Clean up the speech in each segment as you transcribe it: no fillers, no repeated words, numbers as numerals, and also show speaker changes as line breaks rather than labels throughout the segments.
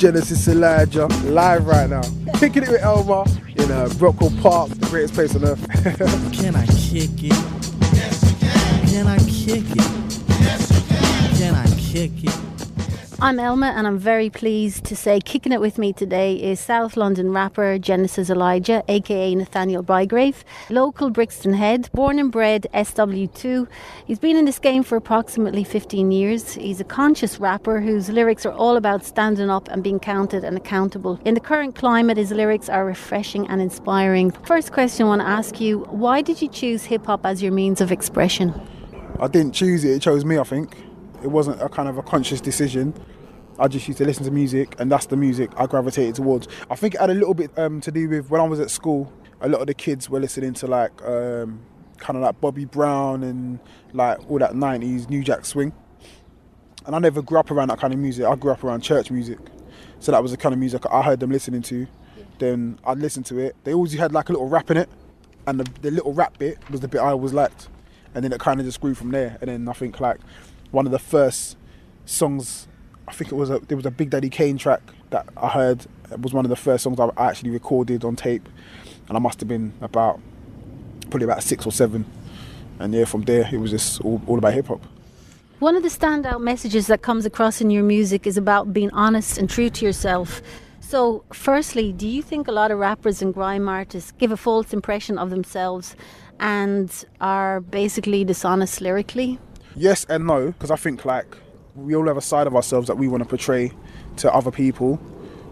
Genesis Elijah, live right now. Kicking it with Elma in Brockwell Park, the greatest place on earth.
Can I kick it? Yes, you can. Can I kick it? Yes, you can. Can I kick it?
I'm Elma and I'm very pleased to say kicking it with me today is South London rapper Genesis Elijah, aka Nathaniel Bygrave, local Brixton head, born and bred SW2. He's been in this game for approximately 15 years. He's a conscious rapper whose lyrics are all about standing up and being counted and accountable. In the current climate, his lyrics are refreshing and inspiring. First question I want to ask you, why did you choose hip-hop as your means of expression?
I didn't choose it chose me, I think. It wasn't a kind of a conscious decision. I just used to listen to music, and that's the music I gravitated towards. I think it had a little bit to do with when I was at school. A lot of the kids were listening to like kind of like Bobby Brown and like all that 90s New Jack Swing. And I never grew up around that kind of music. I grew up around church music. So that was the kind of music I heard them listening to. Then I'd listen to it. They always had like a little rap in it, and the little rap bit was the bit I always liked. And then it kind of just grew from there. And then I think like one of the first songs, I think there was a Big Daddy Kane track that I heard. It was one of the first songs I actually recorded on tape, and I must have been probably about 6 or 7. And yeah, from there it was just all about hip hop.
One of the standout messages that comes across in your music is about being honest and true to yourself. So firstly, do you think a lot of rappers and grime artists give a false impression of themselves and are basically dishonest lyrically?
Yes and no, because I think like we all have a side of ourselves that we want to portray to other people,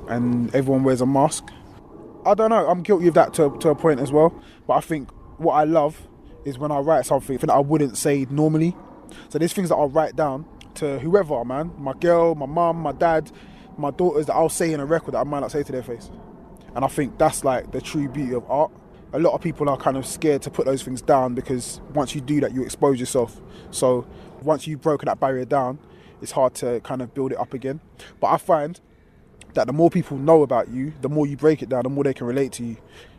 and everyone wears a mask. I don't know, I'm guilty of that to a point as well, but I think what I love is when I write something that I wouldn't say normally. So there's things that I'll write down to whoever, man, my girl, my mum, my dad, my daughters, that I'll say in a record that I might not say to their face. And I think that's like the true beauty of art. A lot of people are kind of scared to put those things down, because once you do that, you expose yourself. So once you've broken that barrier down, it's hard to kind of build it up again. But I find that the more people know about you, the more you break it down, the more they can relate to you.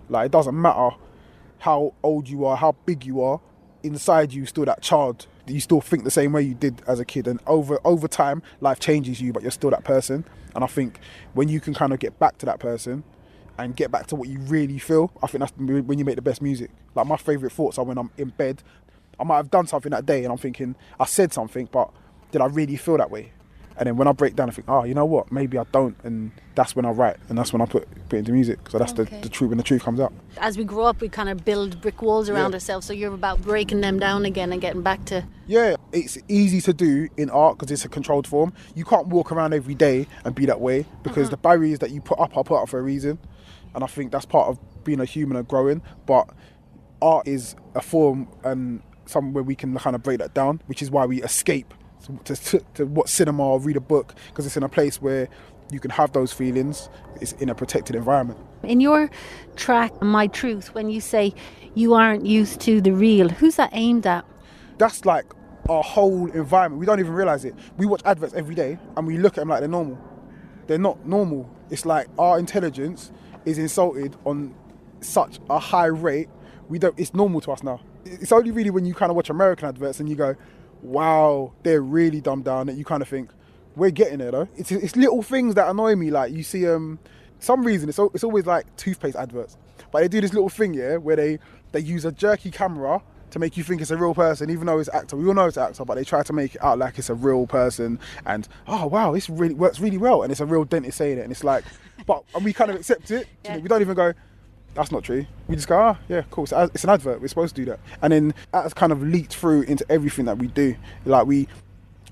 Like, it doesn't matter how old you are, how big you are, inside you still that child. You still think the same way you did as a kid, and over time life changes you, but you're still that person. And I think when you can kind of get back to that person and get back to what you really feel, I think that's when you make the best music. Like, my favourite thoughts are when I'm in bed. I might have done something that day and I'm thinking, I said something, but did I really feel that way? And then when I break down, I think, you know what, maybe I don't. And that's when I write, and that's when I put it into music. So that's the truth, when the truth comes out.
As we grow up, we kind of build brick walls around ourselves. So you're about breaking them down again and getting back to...
Yeah, it's easy to do in art because it's a controlled form. You can't walk around every day and be that way, because the barriers that you put up are put up for a reason. And I think that's part of being a human and growing. But art is a form and somewhere we can kind of break that down, which is why we escape to watch cinema or read a book, because it's in a place where you can have those feelings. It's in a protected environment.
In your track, My Truth, when you say you aren't used to the real, who's that aimed at?
That's like our whole environment. We don't even realise it. We watch adverts every day and we look at them like they're normal. They're not normal. It's like our intelligence is insulted on such a high rate. It's normal to us now. It's only really when you kind of watch American adverts and you go, wow, they're really dumbed down, that you kind of think, we're getting there though. It's little things that annoy me. Like, you see, some reason it's always like toothpaste adverts, but they do this little thing, where they use a jerky camera to make you think it's a real person, even though it's an actor. We all know it's an actor, but they try to make it out like it's a real person. And oh wow, this really works really well, and it's a real dentist saying it, and it's like, and we kind of accept it. Yeah. We don't even go, that's not true. We just go, yeah, cool. So it's an advert. We're supposed to do that. And then that's kind of leaked through into everything that we do. Like, we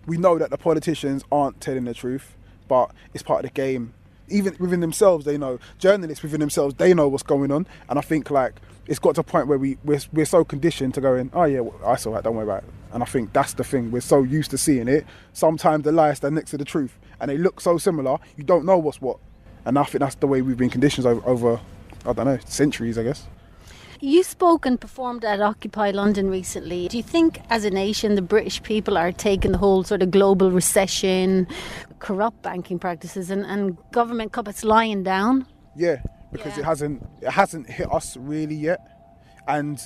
know that the politicians aren't telling the truth, but it's part of the game. Even within themselves, they know. Journalists within themselves, they know what's going on. And I think like it's got to a point where we're so conditioned to going, oh yeah, well, I saw that, don't worry about it. And I think that's the thing. We're so used to seeing it. Sometimes the lies stand next to the truth, and they look so similar, you don't know what's what. And I think that's the way we've been conditioned over I don't know, centuries, I guess.
You spoke and performed at Occupy London recently. Do you think, as a nation, the British people are taking the whole sort of global recession, corrupt banking practices and government cuts lying down?
Yeah, because it hasn't hit us really yet. And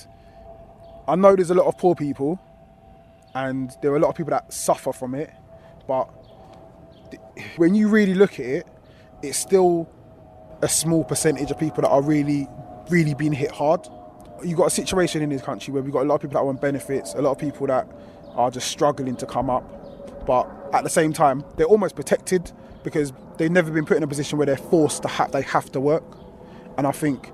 I know there's a lot of poor people, and there are a lot of people that suffer from it. But when you really look at it, it's still a small percentage of people that are really, really being hit hard. You've got a situation in this country where we've got a lot of people that want benefits, a lot of people that are just struggling to come up. But at the same time, they're almost protected because they've never been put in a position where they're forced to they have to work. And I think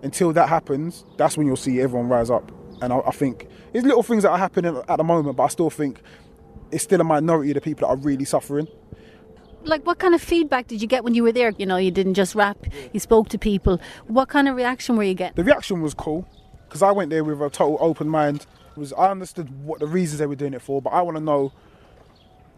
until that happens, that's when you'll see everyone rise up. And I think there's little things that are happening at the moment, but I still think it's still a minority of the people that are really suffering.
Like, what kind of feedback did you get when you were there? You know, you didn't just rap, you spoke to people. What kind of reaction were you getting?
The reaction was cool, because I went there with a total open mind. I understood what the reasons they were doing it for, but I want to know,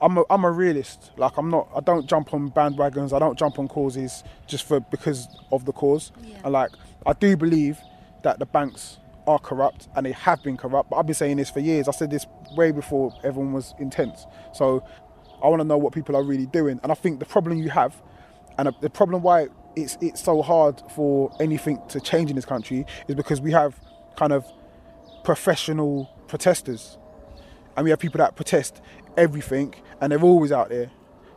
I'm a realist. Like, I don't jump on bandwagons, I don't jump on causes just because of the cause. Yeah. And like, I do believe that the banks are corrupt, and they have been corrupt, but I've been saying this for years. I said this way before everyone was intense. So I want to know what people are really doing. And I think the problem you have, and the problem why it's so hard for anything to change in this country, is because we have kind of professional protesters, and we have people that protest everything, and they're always out there,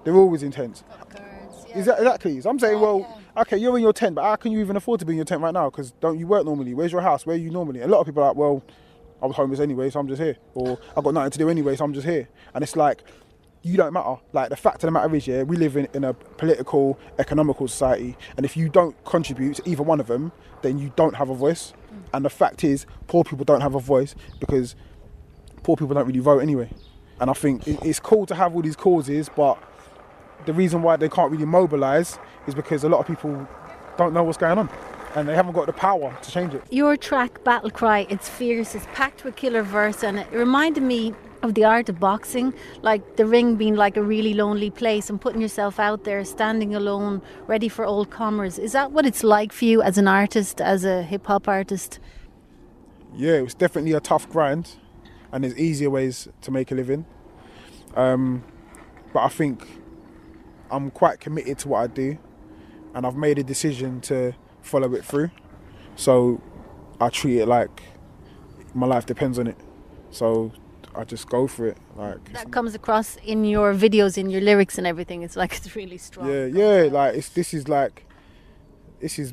they're always intense. Yeah. Exactly. So I'm saying, okay, you're in your tent, but how can you even afford to be in your tent right now? Because don't you work normally? Where's your house? Where are you normally? A lot of people are like, well, I was homeless anyway, so I'm just here. Or I've got nothing to do anyway, so I'm just here. And it's like, you don't matter. Like, the fact of the matter is, we live in a political, economical society, and if you don't contribute to either one of them, then you don't have a voice. And the fact is, poor people don't have a voice because poor people don't really vote anyway. And I think it's cool to have all these causes, but the reason why they can't really mobilise is because a lot of people don't know what's going on, and they haven't got the power to change it.
Your track, Battle Cry, it's fierce, it's packed with killer verse, and it reminded me of the art of boxing, like the ring being like a really lonely place and putting yourself out there, standing alone, ready for all comers. Is that what it's like for you as an artist, as a hip-hop artist?
Yeah, it was definitely a tough grind, and there's easier ways to make a living. But I think I'm quite committed to what I do, and I've made a decision to follow it through. So I treat it like my life depends on it. So I just go for it. Like,
that comes across in your videos, in your lyrics and everything. It's like, it's really strong.
Yeah. Like, this is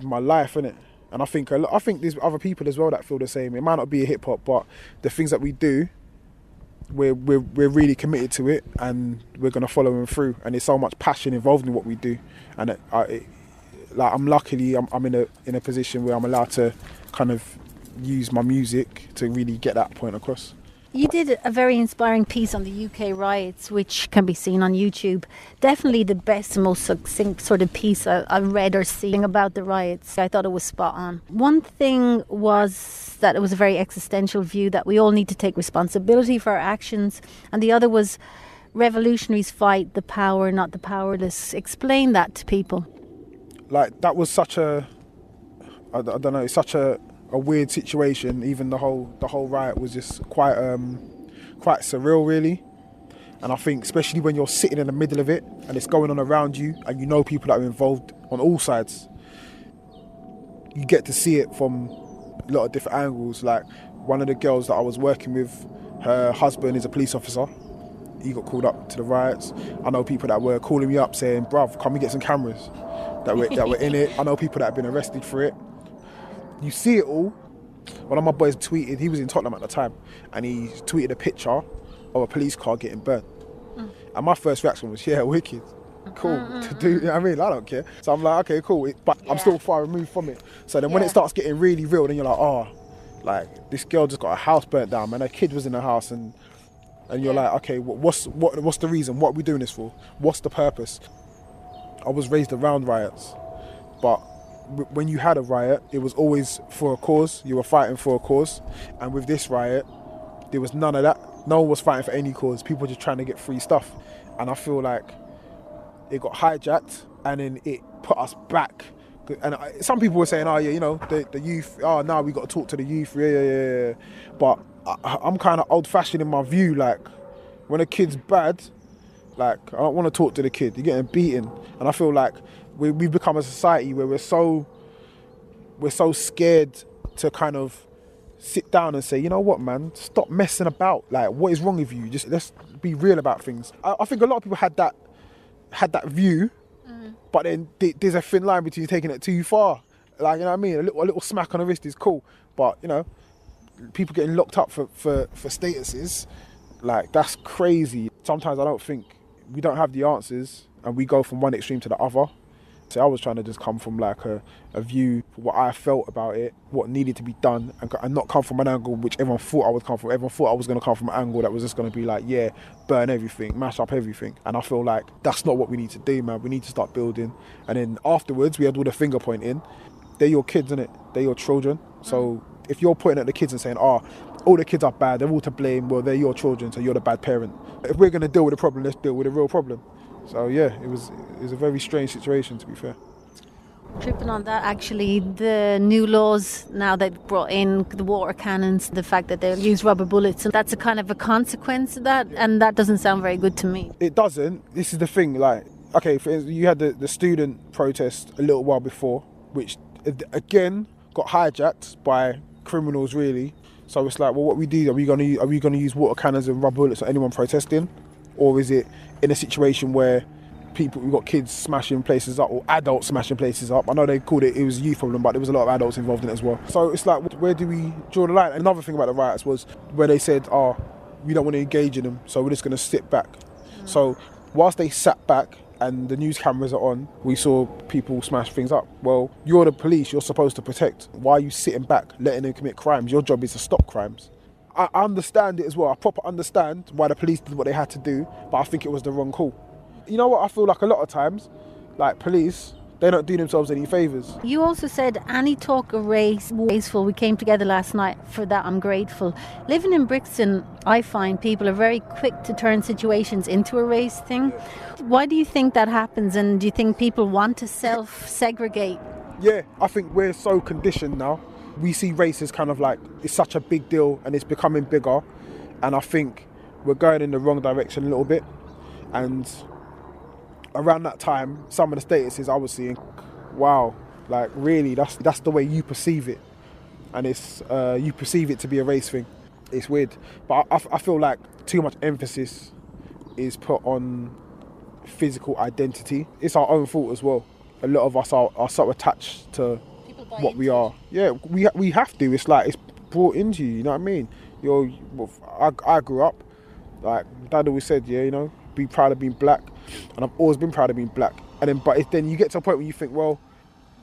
my life, innit? And I think there's other people as well that feel the same. It might not be a hip hop, but the things that we do, we're really committed to it, and we're gonna follow them through. And there's so much passion involved in what we do. And I'm luckily in a position where I'm allowed to kind of use my music to really get that point across.
You did a very inspiring piece on the UK Riots, which can be seen on YouTube. Definitely the best and most succinct sort of piece I've read or seen about the riots. I thought it was spot on. One thing was that it was a very existential view that we all need to take responsibility for our actions. And the other was revolutionaries fight the power, not the powerless. Explain that to people.
Like, that was such I don't know, it's such a weird situation. Even the whole riot was just quite surreal, really. And I think especially when you're sitting in the middle of it and it's going on around you, and you know people that are involved on all sides, you get to see it from a lot of different angles. Like, one of the girls that I was working with, her husband is a police officer. He got called up to the riots. I know people that were calling me up saying, bruv, can we get some cameras that were in it. I know people that have been arrested for it. You see it all. One of my boys tweeted, he was in Tottenham at the time, and he tweeted a picture of a police car getting burnt. And my first reaction was, yeah, wicked. Cool to do, you know what I mean? I don't care. So I'm like, okay, cool. But I'm still far removed from it. So then when it starts getting really real, then you're like, oh, like, this girl just got a house burnt down, man. Her kid was in the house, and you're like, okay, what's the reason? What are we doing this for? What's the purpose? I was raised around riots, but when you had a riot, it was always for a cause. You were fighting for a cause. And with this riot, there was none of that. No one was fighting for any cause. People were just trying to get free stuff. And I feel like it got hijacked, and then it put us back. And some people were saying, oh yeah, you know, the youth, oh, now we got to talk to the youth, yeah. But I'm kind of old-fashioned in my view. Like, when a kid's bad, like, I don't want to talk to the kid. You're getting beaten. And I feel like we've become a society where we're so scared to kind of sit down and say, you know what, man, stop messing about. Like, what is wrong with you? Just let's be real about things. I think a lot of people had that view, But then there's a thin line between taking it too far. Like, you know what I mean? A little smack on the wrist is cool, but you know, people getting locked up for statuses, like, that's crazy. Sometimes I don't think we don't have the answers, and we go from one extreme to the other. So I was trying to just come from like a view, what I felt about it, what needed to be done, and not come from an angle which everyone thought I would come from. Everyone thought I was going to come from an angle that was just going to be like, yeah, burn everything, mash up everything. And I feel like that's not what we need to do, man. We need to start building. And then afterwards, we had all the finger pointing. They're your kids, innit? They're your children. So if you're pointing at the kids and saying, all the kids are bad, they're all to blame, well, they're your children, so you're the bad parent. If we're going to deal with the problem, let's deal with the real problem. So yeah, it was a very strange situation, to be fair.
Tripping on that, actually, the new laws now they've brought in the water cannons, the fact that they'll use rubber bullets, and that's a kind of a consequence of that, and that doesn't sound very good to me.
It doesn't. This is the thing, like, okay, for instance, you had the student protest a little while before, which again got hijacked by criminals, really. So it's like, well, what we do, are we going to use water cannons and rubber bullets on anyone protesting, or is it in a situation where we've got kids smashing places up, or adults smashing places up? I know they called it was a youth problem, but there was a lot of adults involved in it as well. So it's like, where do we draw the line? Another thing about the riots was where they said, we don't want to engage in them, so we're just going to sit back. So whilst they sat back and the news cameras are on, we saw people smash things up. Well, you're the police, you're supposed to protect. Why are you sitting back, letting them commit crimes? Your job is to stop crimes. I understand it as well. I proper understand why the police did what they had to do, but I think it was the wrong call. You know what, I feel like a lot of times, like police, they don't do themselves any favours.
You also said any talk of race, wasteful. We came together last night. For that, I'm grateful. Living in Brixton, I find people are very quick to turn situations into a race thing. Why do you think that happens, and do you think people want to self-segregate?
Yeah, I think we're so conditioned now. We see race as kind of like, it's such a big deal and it's becoming bigger. And I think we're going in the wrong direction a little bit. And around that time, some of the statuses I was seeing, wow, like really, that's the way you perceive it. And it's you perceive it to be a race thing. It's weird. But I feel like too much emphasis is put on physical identity. It's our own fault as well. A lot of us are so attached to what we are. Yeah, we have to. It's like, it's brought into you, you know what I mean? I grew up, like, Dad always said, yeah, you know, be proud of being black. And I've always been proud of being black. And then you get to a point where you think, well,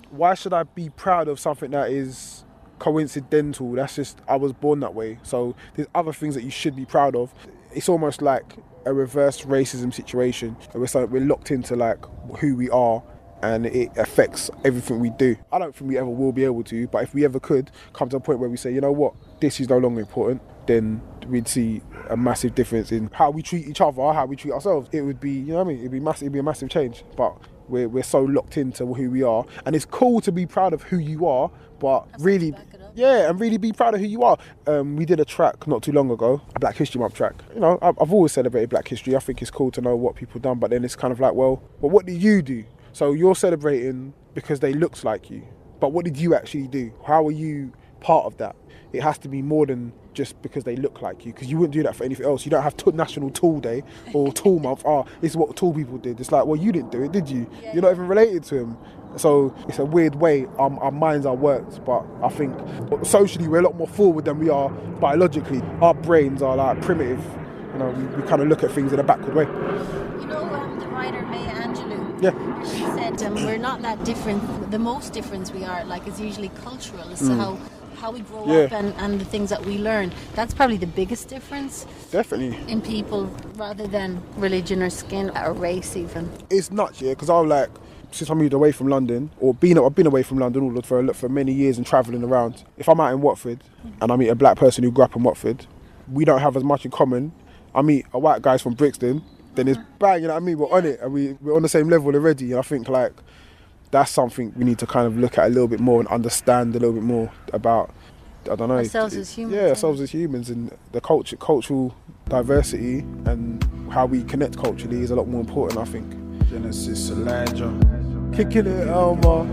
why should I be proud of something that is coincidental? That's just, I was born that way. So there's other things that you should be proud of. It's almost like a reverse racism situation. We're locked into like who we are, and it affects everything we do. I don't think we ever will be able to, but if we ever could come to a point where we say, you know what, this is no longer important, then we'd see a massive difference in how we treat each other, how we treat ourselves. It would be, you know what I mean, it'd be a massive change. But we're so locked into who we are, and it's cool to be proud of who you are, but really, yeah, and really be proud of who you are. We did a track not too long ago, a Black History Month track. You know, I've always celebrated Black history. I think it's cool to know what people done, but then it's kind of like, well, what did you do? So you're celebrating because they looked like you, but what did you actually do? How are you part of that? It has to be more than just because they look like you, because you wouldn't do that for anything else. You don't have National Tool Day or Tool Month. This is what tall people did. It's like, well, you didn't do it, did you? You're not even related to him. So it's a weird way our minds are worked, but I think socially we're a lot more forward than we are biologically. Our brains are like primitive. You know, we kind of look at things in a backward way.
You know, the writer Maya Angelou,
yeah,
she said we're not that different. The most difference we are, like, is usually cultural. It's how we grow up and the things that we learn. That's probably the biggest difference. Definitely. In people, rather than religion or skin or race even.
It's nuts, yeah, because I'm like, since I moved away from London, I've been away from London for many years and travelling around. If I'm out in Watford and I meet a black person who grew up in Watford, we don't have as much in common. I meet a white guy from Brixton, then it's bang, you know what I mean? We're on it, and we're on the same level already. And I think like that's something we need to kind of look at a little bit more and understand a little bit more about. I don't know.
Ourselves as humans.
Yeah, ourselves as humans, and the cultural diversity and how we connect culturally is a lot more important, I think. Genesis Elijah. Kicking it, Elma.